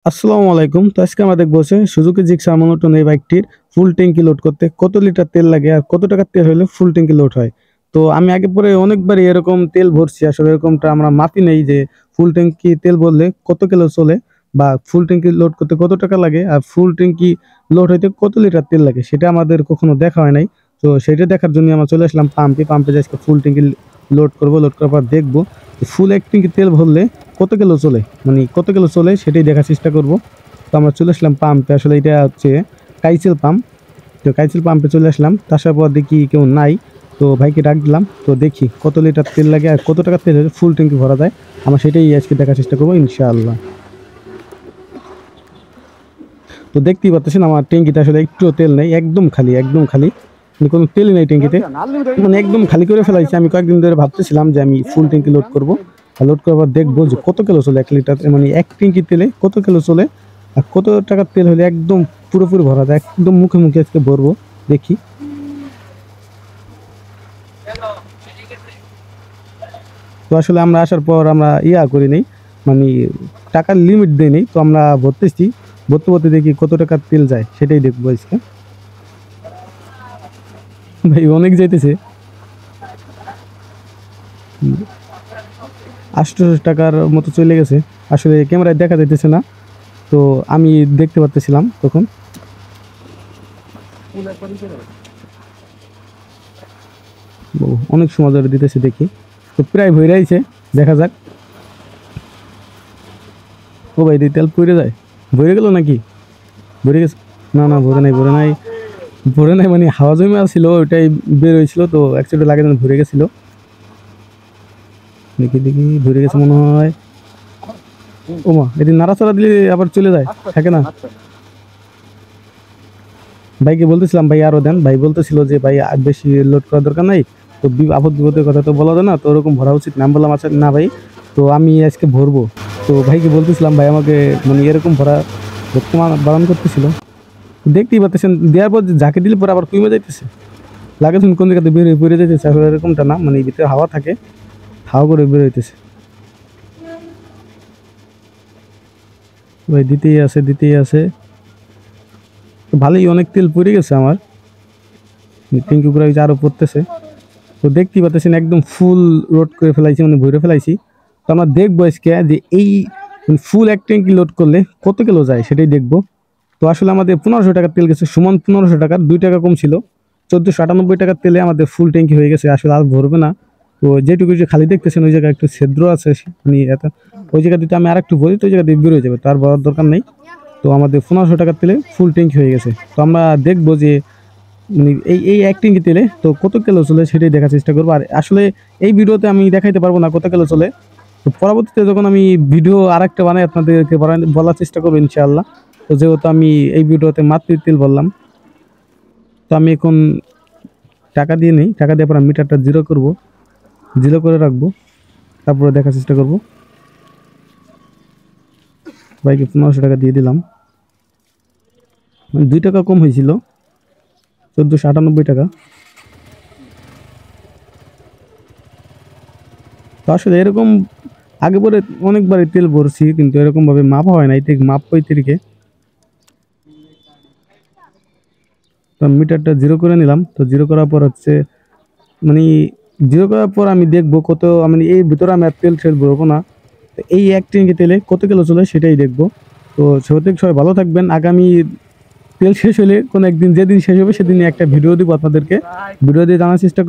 আসসালামু আলাইকুম। তো আজকে আমরা দেখবো হচ্ছে সুজুকি জিক্সার মনোটন এই বাইকটির ফুল ট্যাঙ্কি লোড করতে কত লিটার তেল লাগে আর কত টাকার তেল হলে ফুল ট্যাঙ্কি লোড হয়। তো আমি আগে পরে অনেকবারই এরকম তেল ভরছি, আসলে এরকমটা আমরা মাপি নেই যে ফুল ট্যাঙ্কি তেল ভরলে কত কিলো চলে বা ফুল ট্যাঙ্কি লোড করতে কত টাকা লাগে আর ফুল ট্যাঙ্কি লোড হইতে কত লিটার তেল লাগে সেটা আমাদের কখনো দেখা হয় নাই। তো সেটা দেখার জন্য আমরা চলে আসলাম পাম্পে আজকে ফুল ট্যাঙ্কি লোড করবো, লোড করার পর দেখবো ফুল এক ট্যাঙ্কি তেল ভরলে কত কিলো চলে, মানে কত কিলো চলে সেটাই দেখার চেষ্টা করব। তো আমরা চলে আসলাম পাম্পে, আসলে এটা হচ্ছে কাইচেল পাম্প। তো কাইচেল পাম্পে চলে আসলাম, আসার পর দেখি কেউ নাই। তো ভাইকে ডাক দিলাম, তো দেখি কত লিটার তেল লাগে আর কত টাকার তেল হলে ফুল ট্যাঙ্কি ভরা যায়। আমরা সেটাই আজকে দেখার চেষ্টা করবো ইনশাআল্লাহ। তো দেখতেই পাচ্ছেন আমার ট্যাঙ্কিতে আসলে একটুও তেল নেই, একদম খালি, একদম খালি, মানে কোনো তেলই নেই ট্যাঙ্কিতে, মানে একদম খালি করে ফেলাইছি। আমি কয়েকদিন ধরে ভাবতেছিলাম যে আমি ফুল ট্যাঙ্কি লোড করবো, লোড করার পর দেখবো যে কত কিলো চলে 1 লিটার, মানে এক ট্যাঙ্কি তেলে কত কিলো চলে আর কত টাকার তেল হলে একদম পুরোপুরি ভরা যায়। একদম মুখে মুখে আজকে ভরবো, দেখি। তো আসলে আমরা আসার পর আমরা করি নেই, মানে টাকার লিমিট দেই নেই। তো আমরা ভরতেছি, ভরতে ভরতে দেখি কত টাকার তেল যায় সেটাই দেখবো আজকে। ভাই অনেক যাইতেছে, 800 টাকার মতো চলে গেছে। আসলে ক্যামেরায় দেখা যাইতেছে না, তো আমি দেখতে পাচ্ছিলাম তখন। ও, অনেক সময় ধরে দিতেছে দেখি। তো প্রায় ভরে আইছে, দেখা যাক। ও ভাই তেল পুড়ে যায়, ভরে গেল নাকি? ভরে গেছে? না না, ভরে নাই, ভরে নাই, ভরে নাই, মানে হাওয়া জমে আসছিল ওইটাই বের হয়েছিল, তো অ্যাক্সিডেন্ট লাগে যেন ভরে গেছিল। দেখি দেখি, ভরে গেছে মনে হয়। ওমা, এটি নাড়াচাড়া দিলে আবার চলে যায়, থাকে না। ভাইকে বলতেছিলাম ভাই আরো দেন, ভাই বলতেছিল যে ভাই আর বেশি লোড করার দরকার নাই, তো আপদ বিপদের কথা তো বলা যায় না, তো ওরকম ভরা উচিত না। আমি বললাম আচ্ছা না ভাই, তো আমি আজকে ভরবো। তো ভাইকে বলতেছিলাম ভাই আমাকে মানে এরকম ভরা ধরতে বারণ করতেছিল। দেখতেই পাচ্ছেন দেওয়ার পর ঝাঁকি দিলে পরে আবার কমে যাইতেছে, লাগে শুন কোন জায়গাতে বের হয়ে পড়ে যাইতেছে। আসলে এরকমটা না, মানে ভিতরে হাওয়া থাকে, হাওয়া করে বের হইতেছে। ভাই দিতেই আছে, দিতেই আছে। তো ভালোই অনেক তেল পড়ে গেছে আমার, ট্যাঙ্কি করে আরো পড়তেছে। তো দেখতেই পাচ্ছেন একদম ফুল লোড করে ফেলাইছি, মানে ভরে ফেলাইছি। তো আমরা দেখবো আজকে যে এই ফুল এক ট্যাঙ্কি লোড করলে কত কিলো যায় সেটাই দেখবো। তো আসলে আমাদের 1500 টাকার তেল গেছে, সমান 1500 টাকার 2 টাকা কম ছিল। 1498 টাকার তেলে আমাদের ফুল ট্যাঙ্কি হয়ে গেছে, আসলে আর ভরবে না। তো যেটুকু যে খালি দেখতেছেন ওই জায়গায় একটু ছিদ্র আছে, মানে এত ওই জায়গা দিতে আমি আর একটু ভরি, তো ওই জায়গা দিয়ে বের হয়ে যাবে, তার ভরার দরকার নেই। তো আমাদের 1500 টাকার তেলে ফুল ট্যাঙ্কি হয়ে গেছে। তো আমরা দেখবো যে মানে এই এক ট্যাঙ্কি তেলে তো কত কিলো চলে সেটাই দেখার চেষ্টা করবো। আর আসলে এই ভিডিওতে আমি দেখাইতে পারবো না কত কিলো চলে, তো পরবর্তীতে যখন আমি ভিডিও আর একটা বানাই আপনাদেরকে বলার চেষ্টা করবো ইনশাআল্লাহ। তো যেহেতু আমি এই ভিডিওতে মাত্র তেল বললাম, তো আমি এখন টাকা দিয়ে নেই, টাকা দিয়ে পর মিটারটা জিরো করব, জিরো করে রাখবো, তারপরে দেখার চেষ্টা করব। বাইকে 1500 টাকা দিয়ে দিলাম, মানে 2 টাকা কম হয়েছিল, 1498 টাকা। তো আসলে এরকম আগে পরে অনেকবারই তেল ভরছি, কিন্তু এরকম ভাবে মাপা হয় নাই, ঠিক মাপ পাই তিরিকে। তো মিটারটা জিরো করে নিলাম। তো জিরো করার পর হচ্ছে মানে জিরো করার পর আমি দেখবো কত, মানে এই ভিতরে আমি আর তেল শেল ভরবো না। তো এই এক ট্যাঙ্কি তেলে কত কিলো চলে সেটাই দেখবো। তো সেটা সবাই ভালো থাকবেন। আগামী তেল শেষ হলে কোনো একদিন, যেদিন শেষ হবে সেদিন একটা ভিডিও দিব আপনাদেরকে, ভিডিও দিয়ে জানার চেষ্টা